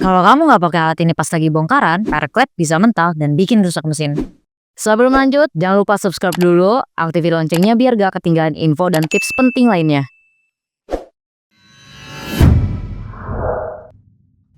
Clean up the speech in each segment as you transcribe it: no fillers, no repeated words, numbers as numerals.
Kalau kamu nggak pakai alat ini pas lagi bongkaran, perklet bisa mental dan bikin rusak mesin. Sebelum lanjut, jangan lupa subscribe dulu, aktifin loncengnya biar gak ketinggalan info dan tips penting lainnya.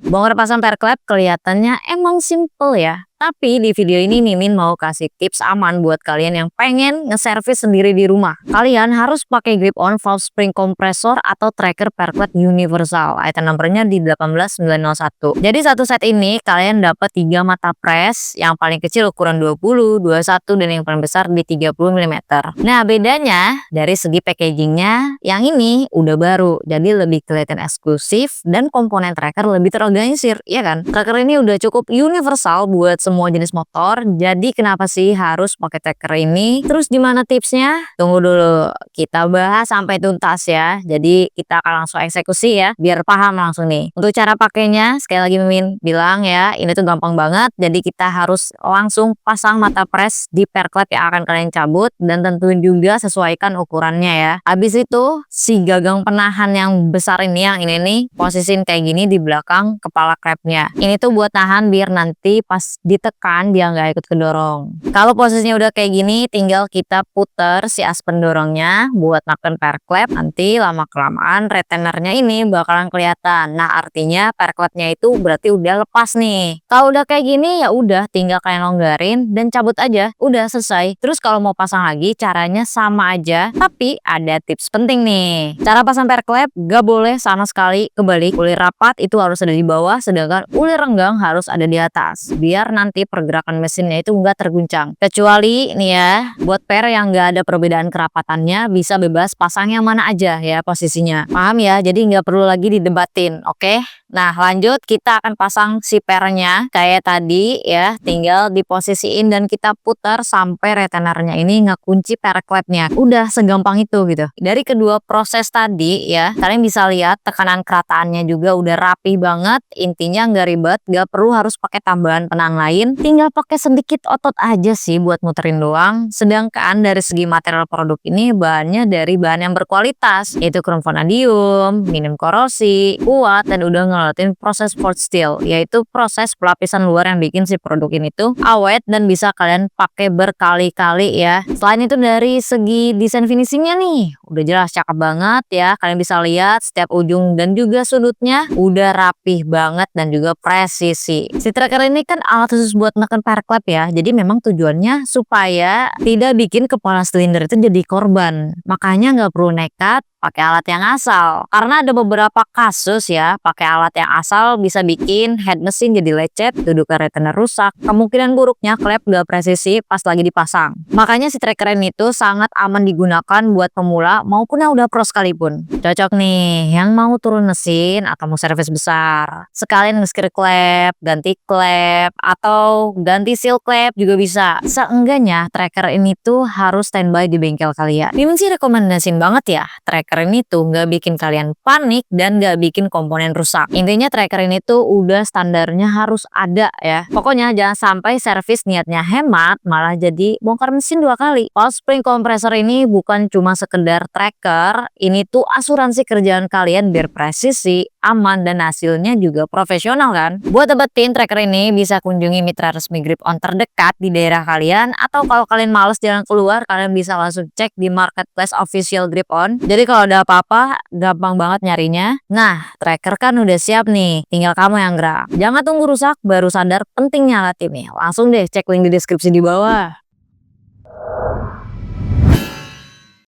Bongkar pasang perklet kelihatannya emang simple ya. Tapi di video ini Mimin mau kasih tips aman buat kalian yang pengen nge-service sendiri di rumah. Kalian harus pakai grip on valve spring compressor atau tracker perklet universal. Item numbernya di 18901. Jadi satu set ini kalian dapat 3 mata press, yang paling kecil ukuran 20, 21 dan yang paling besar di 30 mm. Nah, bedanya dari segi packagingnya, yang ini udah baru, jadi lebih kelihatan eksklusif dan komponen tracker lebih terorganisir, ya kan? Tracker ini udah cukup universal buat semua jenis motor. Jadi kenapa sih harus pakai tracker ini? Terus gimana tipsnya? Tunggu dulu, kita bahas sampai tuntas ya. Jadi kita akan langsung eksekusi ya, biar paham langsung nih. Untuk cara pakainya, sekali lagi Mimin bilang ya, ini tuh gampang banget. Jadi kita harus langsung pasang mata press di perklet yang akan kalian cabut, dan tentuin juga sesuaikan ukurannya ya. Habis itu si gagang penahan yang besar ini, yang ini nih, posisiin kayak gini di belakang kepala klepnya. Ini tuh buat nahan biar nanti pas ditekan dia nggak ikut kedorong. Kalau posisinya udah kayak gini, tinggal kita puter si as pendorongnya buat neken perklet. Nanti lama kelamaan retainernya ini bakalan kelihatan. Nah, artinya perkletnya itu berarti udah lepas nih. Kalau udah kayak gini ya udah tinggal kalian longgarin dan cabut aja. Udah selesai. Terus kalau mau pasang lagi caranya sama aja, tapi ada tips penting nih. Cara pasang perklet gak boleh sama sekali kebalik. Ulir rapat itu harus ada di bawah, sedangkan ulir renggang harus ada di atas, biar nanti pergerakan mesinnya itu nggak terguncang. Kecuali nih ya, buat per yang nggak ada perbedaan kerapatannya, bisa bebas pasang yang mana aja ya posisinya. Paham ya? Jadi nggak perlu lagi didebatin, oke? Nah, lanjut kita akan pasang si pernya kayak tadi ya, tinggal diposisiin dan kita putar sampai retainernya ini ngekunci perkletnya. Udah segampang itu gitu. Dari kedua proses tadi ya, kalian bisa lihat tekanan kerataannya juga udah rapi banget. Intinya nggak ribet, nggak perlu harus pakai tambahan penang lain, tinggal pakai sedikit otot aja sih buat muterin doang. Sedangkan dari segi material produk ini bahannya dari bahan yang berkualitas, yaitu krom vanadium, minim korosi, kuat, dan udah ngelewatin proses forged steel, yaitu proses pelapisan luar yang bikin si produk ini tuh awet dan bisa kalian pakai berkali-kali ya. Selain itu dari segi desain finishingnya nih, udah jelas cakep banget ya. Kalian bisa lihat setiap ujung dan juga sudutnya udah rapih banget dan juga presisi. Si tracker ini kan alat khusus buat neken perklet ya, jadi memang tujuannya supaya tidak bikin kepala silinder itu jadi korban. Makanya nggak perlu nekat pakai alat yang asal, karena ada beberapa kasus ya, pakai alat yang asal bisa bikin head mesin jadi lecet, dudukan retainer rusak, kemungkinan buruknya klep gak presisi pas lagi dipasang. Makanya si tracker ini tuh sangat aman digunakan buat pemula maupun yang udah pro sekalipun. Cocok nih yang mau turun mesin atau mau servis besar, sekalian nge-skir klep, ganti klep, atau ganti seal klep juga bisa. Seenggaknya tracker ini tuh harus standby di bengkel kalian. Mimin sih rekomendasiin banget ya, tracker ini tuh nggak bikin kalian panik dan nggak bikin komponen rusak. Intinya tracker ini tuh udah standarnya harus ada ya. Pokoknya jangan sampai servis niatnya hemat malah jadi bongkar mesin 2 kali. Valve spring compressor ini bukan cuma sekedar tracker, ini tuh asuransi kerjaan kalian biar presisi, aman, dan hasilnya juga profesional kan. Buat dapetin tracker ini bisa kunjungi mitra resmi Grip On terdekat di daerah kalian, atau kalau kalian males jalan keluar, kalian bisa langsung cek di marketplace official Grip On. Jadi kalau ada apa-apa gampang banget nyarinya. Nah, tracker kan udah siap nih, tinggal kamu yang gerak. Jangan tunggu rusak baru sadar pentingnya alat ini. Langsung deh cek link di deskripsi di bawah.